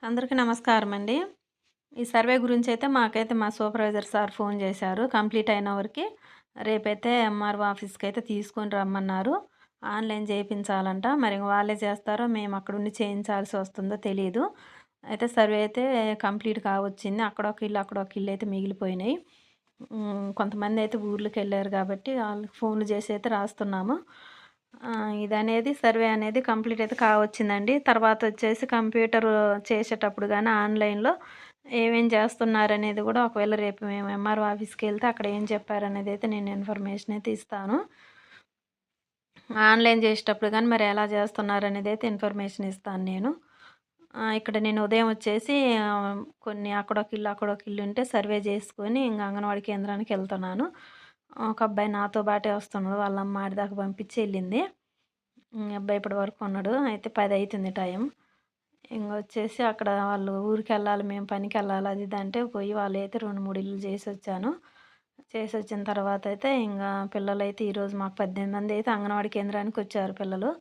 అందరికీ నమస్కారం అండి. ఈ సర్వే గురించైతే మాకైతే మా సూపర్వైజర్ సార్ ఫోన్ చేశారు. కంప్లీట్ అయిన వరకి రేపైతే ఎంఆర్ఓ ఆఫీస్‌కైతే తీసుకొని రమ్మన్నారు. ఆన్‌లైన్ చేపించాలంట. మరి వాళ్ళే చేస్తారో మేము అక్కడుండి చేయించాల్సి వస్తుందో తెలీదు. అయితే సర్వే అయితే కంప్లీట్ కావచ్చింది. అక్కడొక ఇల్లు అయితే మిగిలిపోయినాయి. కొంతమందయితే ఊర్లకెళ్లారు కాబట్టి ఆళ్ళకి ఫోన్‌లు చేసి అయితే రాస్తున్నాము. ఇదనేది సర్వే అనేది కంప్లీట్ అయితే కావచ్చిందండి. తర్వాతొచ్చేసి కంప్యూటరు చేసేటప్పుడు గాని ఆన్‌లైన్‌లో ఏమేం చేస్తున్నారనేది గూడా ఒకవేళ రేపు మేము ఎంఆర్ఓ ఆఫీస్‌కెళ్తే అక్కడ ఏం చెప్పారనేదైతే నేను ఇన్ఫర్మేషన్ అయితే ఇస్తాను. ఆన్‌లైన్ చేసేటప్పుడు గాని మరి ఎలా చేస్తున్నారనేదైతే ఇన్ఫర్మేషన్ ఇస్తాను నేను. ఇక్కడ నేను ఉదయం వచ్చేసి కొన్ని అక్కడొక ఇల్లు ఉంటే సర్వే చేసుకొని ఇంగ అంగన్వాడీ కేంద్రానికెళ్తున్నాను. ఒక అబ్బాయి నాతో బాటే వస్తున్నాడు. వాళ్ళ అమ్మ ఆడిదాకా పంపించి ఎళ్ళింది. అబ్బాయి ఇప్పటి వరకు ఉన్నాడు. అయితే 10 అయితుంది టైం. ఇంగొచ్చేసి అక్కడ వాళ్ళు ఊరికెళ్ళాలి, మేము పనికెళ్ళాలి అది ఇది అంటే పోయి వాళ్ళైతే 2, 3 ఇల్లులు చేసొచ్చాను. చేసొచ్చిన తర్వాతయితే ఇంగా పిల్లలైతే ఈరోజు మాకు 18 మందయితే అంగన్వాడీ కేంద్రానికొచ్చారు పిల్లలు.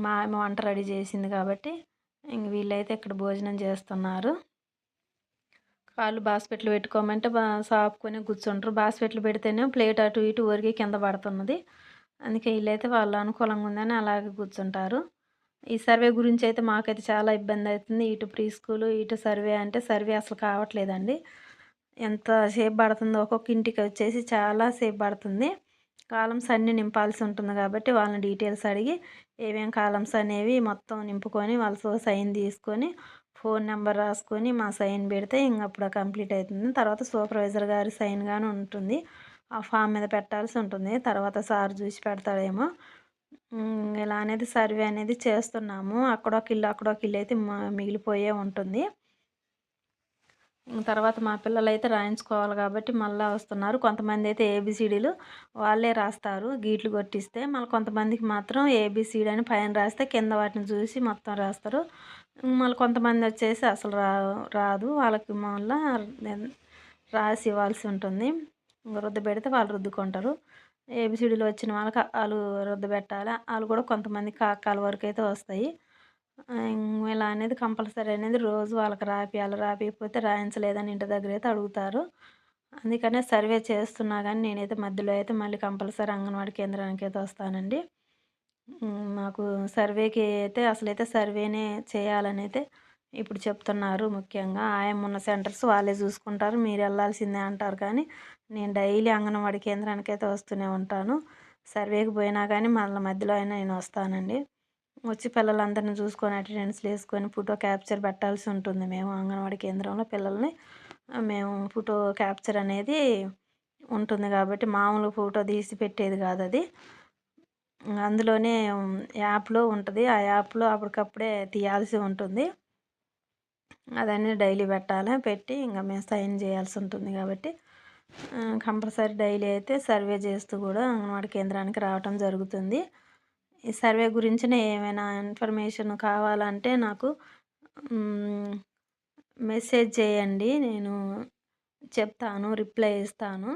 మా ఆమె వంట రెడీ చేసింది కాబట్టి, ఇంక వీళ్ళైతే ఇక్కడ భోజనం చేస్తున్నారు. కాళ్ళు బాస్పెట్లు పెట్టుకోమంటే సాపుకొని కూర్చుంటారు. బాస్పెట్లు పెడితేనేమో ప్లేట్ అటు ఇటు ఒరిగి కింద పడుతున్నది. అందుకే ఈళ్ళైతే వాళ్ళు అనుకూలంగా ఉందని అలాగే కూర్చుంటారు. ఈ సర్వే గురించయితే మాకైతే చాలా ఇబ్బందయితుంది. ఇటు ప్రీ స్కూలు, ఇటు సర్వే అంటే సర్వే అసలు కావట్లేదండి. ఎంత సేపు పడుతుందో ఒక్కొక్క ఇంటికొచ్చేసి చాలా సేపు పడుతుంది. కాలమ్స్ అన్నీ నింపాల్సి ఉంటుంది కాబట్టి వాళ్ళని డీటెయిల్స్ అడిగి ఏమేం కాలమ్స్ అనేవి మొత్తం నింపుకొని వాళ్ళతో సైన్ తీసుకొని, ఫోన్ నంబర్ రాసుకొని మా సైన్ పెడితే ఇంగప్పుడు కంప్లీట్ అయితుంది. తర్వాత సూపర్వైజర్ గారి సైన్ గాని ఉంటుంది. ఆ ఫామ్ మీద పెట్టాల్సి ఉంటుంది. తర్వాత సార్ జూసి పెడతాడేమో. ఇలా అనేది సర్వే అనేది చేస్తున్నాము. అక్కడొక ఇల్లు అయితే మిగిలిపోయే ఉంటుంది. తర్వాత మా పిల్లలైతే రాయించుకోవాలి కాబట్టి మళ్ళా వస్తున్నారు. కొంతమందైతే ఏబీసీడీలు వాళ్ళే రాస్తారు గీట్లు కొట్టిస్తే. మళ్ళీ కొంతమందికి మాత్రం ఏబీసీడీ అని పైన రాస్తే కింద వాటిని చూసి మొత్తం రాస్తారు. మళ్ళీ కొంతమందొచ్చేసి అసలు రాదు. వాళ్ళకి మళ్ళా రాసి ఇవ్వాల్సి ఉంటుంది. రుద్దబెడితే వాళ్ళు రుద్దుకుంటారు. ఏబీసీడీలు వచ్చిన వాళ్ళకి అఆలు రుద్దబెట్టాలి. ఆళ్ళు కూడా కొంతమందికి క వరకైతే వస్తాయి. ఇలా అనేది కంపల్సరీ అనేది రోజు వాళ్ళకి రాపియాలి. రాపియకపోతే రాయించలేదని ఇంటి దగ్గరైతే అడుగుతారు. అందుకనే సర్వే చేస్తున్నా గానీ నేనైతే మధ్యలో అయితే మళ్ళీ కంపల్సరీ అంగన్వాడీ కేంద్రానికైతే వస్తానండి. మాకు సర్వేకి అయితే అసలైతే సర్వేనే చేయాలనైతే ఇప్పుడు చెప్తున్నారు ముఖ్యంగా. ఆయమ్మ సెంటర్స్ వాళ్ళే చూసుకుంటారు. మీరెళ్ళాల్సిందే అంటారు కానీ, నేను డైలీ అంగన్వాడీ కేంద్రానికైతే వస్తూనే ఉంటాను. సర్వేకి పోయినా గానీ మళ్ళా మధ్యలో అయినా నేనొస్తానండి. వచ్చి పిల్లలందరిని చూసుకొని అటెండెన్స్‌లేసుకొని ఫోటో క్యాప్చర్ పెట్టాల్సి ఉంటుంది. మేము అంగన్వాడీ కేంద్రంలో పిల్లల్ని మేము ఫోటో క్యాప్చర్ అనేది ఉంటుంది కాబట్టి మామూలు ఫోటో తీసి పెట్టేది కాదది. అందులోనే యాప్‌లో ఉంటది. ఆ యాప్‌లో అప్పటికప్పుడే తీయాల్సి ఉంటుంది. అదన్నీ డైలీ పెట్టాలి. పెట్టి ఇంక మేము సైన్ చేయాల్సి ఉంటుంది కాబట్టి కంపల్సరీ డైలీ అయితే సర్వే చేస్తూ కూడా అంగన్వాడీ కేంద్రానికి రావటం జరుగుతుంది. ఈ సర్వే గురించిన ఏమైనా ఇన్ఫర్మేషన్ కావాలంటే నాకు హ్మ్, మెసేజ్ చేయండి. నేను చెప్తాను. రిప్లై ఇస్తాను.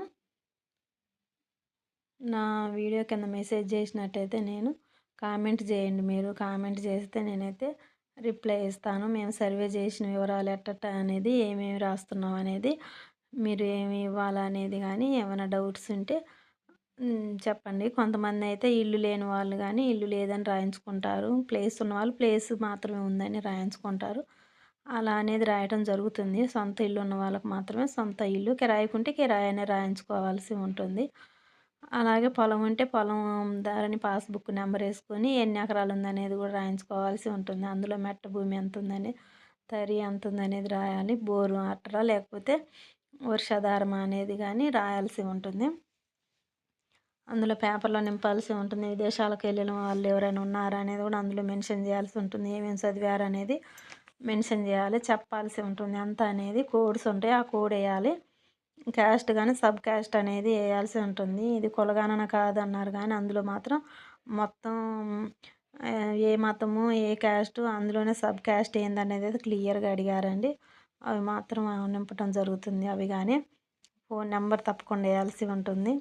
నా వీడియో కింద మెసేజ్ చేసినట్టయితే నేను కామెంట్ చేయండి మీరు. కామెంట్ చేస్తే నేనైతే రిప్లై ఇస్తాను. మేము సర్వే చేసిన వివరాలు ఎట్టెట్ట అనేది ఏమేమి రాస్తున్నాం అనేది, మీరు ఏమి ఇవ్వాలనేది గానీ ఏమైనా డౌట్స్ ఉంటే చెప్పండి. కొంతమందయితే ఇల్లు లేని వాళ్ళు గానీ, ఇల్లు లేదని రాయించుకుంటారు. ప్లేస్ ఉన్నవాళ్ళు ప్లేస్ మాత్రమే ఉందని రాయించుకుంటారు. అలా అనేది రాయటం జరుగుతుంది. సొంత ఇల్లు ఉన్న వాళ్ళకి మాత్రమే సొంత ఇల్లు, కిరాయికుంటే కిరాయి అనే రాయించుకోవాల్సి ఉంటుంది. అలాగే పొలం ఉంటే పొలం దారని పాస్‌బుక్ నంబరేసుకొని ఎన్ని ఎకరాలు ఉందనేది గూడా రాయించుకోవాల్సి ఉంటుంది. అందులో మెట్ట భూమి ఎంతుందని, తరి ఎంతుందనేది రాయాలి. బోరు వాటరా లేకపోతే వర్షాధారమా అనేది గానీ రాయాల్సి ఉంటుంది. అందులో పేపర్‌లో నింపాల్సి ఉంటుంది. విదేశాలకెళ్ళిన వాళ్ళు ఎవరైనా ఉన్నారా అనేది గూడా అందులో మెన్షన్ జేయాల్సి ఉంటుంది. ఏమేమి చదివారనేది మెన్షన్ జేయాలి. చెప్పాల్సి ఉంటుంది. అంతా అనేది కోడ్స్ ఉంటాయి. ఆ కోడెయాలి. క్యాస్ట్ గాని, సబ్ క్యాస్ట్ అనేది ఎయాల్సి ఉంటుంది. ఇది కులగణన కాదన్నారు గానీ, అందులో మాత్రం మొత్తం ఏ మతము, ఏ క్యాస్టు అందులోనే సబ్ క్యాస్ట్ ఏందనేదైతే క్లియర్‌గా అడిగారండి. అవి మాత్రం నింపటం జరుగుతుంది. అవి గాని, ఫోన్ నంబర్ తప్పకుండా ఎయాల్సి ఉంటుంది.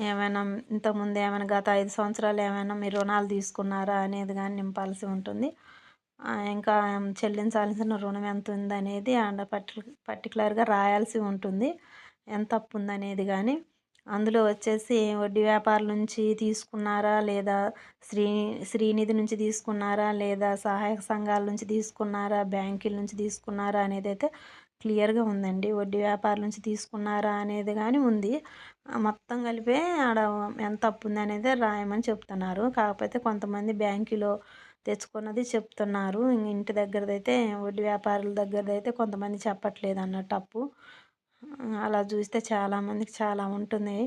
ఏమైనా ఇంతకుముందు ఏమైనా గత 5 సంవత్సరాలు ఏమైనా మీరు రుణాలు తీసుకున్నారా అనేది గాని నింపాల్సి ఉంటుంది. ఇంకా చెల్లించాల్సిన రుణం ఎంతుందనేది ఆడ పర్టిక్యులర్‌గా రాయాల్సి ఉంటుంది. ఎంత అప్పుందనేది గానీ. అందులో వచ్చేసి వడ్డీ వ్యాపారుల నుంచి తీసుకున్నారా? లేదా శ్రీ శ్రీనిధి నుంచి తీసుకున్నారా? లేదా సహాయక సంఘాల నుంచి తీసుకున్నారా? బ్యాంకుల నుంచి తీసుకున్నారా? అనేదైతే క్లియర్‌గా ఉందండి. వడ్డీ వ్యాపారుల నుంచి తీసుకున్నారా? అనేది గానీ ఉంది. మొత్తం కలిపే ఆడ ఎంత అప్పుందనేదే రాయమని చెప్తున్నారు. కాకపోతే కొంతమంది బ్యాంకులో తెచ్చుకున్నది చెప్తున్నారు. ఇంటి దగ్గరదైతే వడ్డీ వ్యాపారుల దగ్గరదైతే కొంతమంది చెప్పట్లేదన్నట్టు అప్పు. అలా చూస్తే చాలామందికి చాలా ఉంటుంది.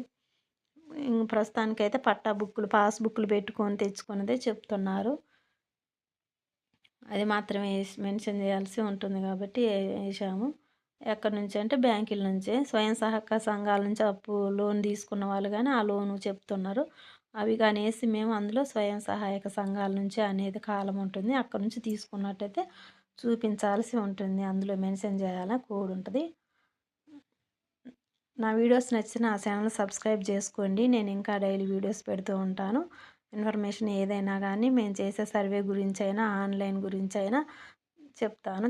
ప్రస్తుతానికైతే పట్టా బుక్కులు, పాస్ బుక్కులు పెట్టుకొని తెచ్చుకున్నదే చెప్తున్నారు. అది మాత్రమే మెన్షన్ చేయాల్సి ఉంటుంది కాబట్టి ఏశాము. ఎక్కడి నుంచి అంటే బ్యాంకుల నుంచే. స్వయం సహాయక సంఘాల నుంచి లోన్ తీసుకున్న వాళ్ళు గానీ ఆ లోను చెప్తున్నారు. అవి గాని ఏసి మేము అందులో స్వయం సహాయక సంఘాల నుంచి అనేది కాలం ఉంటుంది. అక్కడి నుంచి తీసుకున్నట్టయితే చూపించాల్సి ఉంటుంది. అందులో మెన్షన్ చేయాలా కోడ్ ఉంటది. నా వీడియోస్ నచ్చితే నా ఛానల్ సబ్స్క్రైబ్ చేసుకోండి. నేను ఇంకా డైలీ వీడియోస్ పెడుతూ ఉంటాను. ఇన్ఫర్మేషన్ ఏదైనా గానీ మేము చేసే సర్వే గురించైనా, ఆన్‌లైన్ గురించైనా చెప్తాను.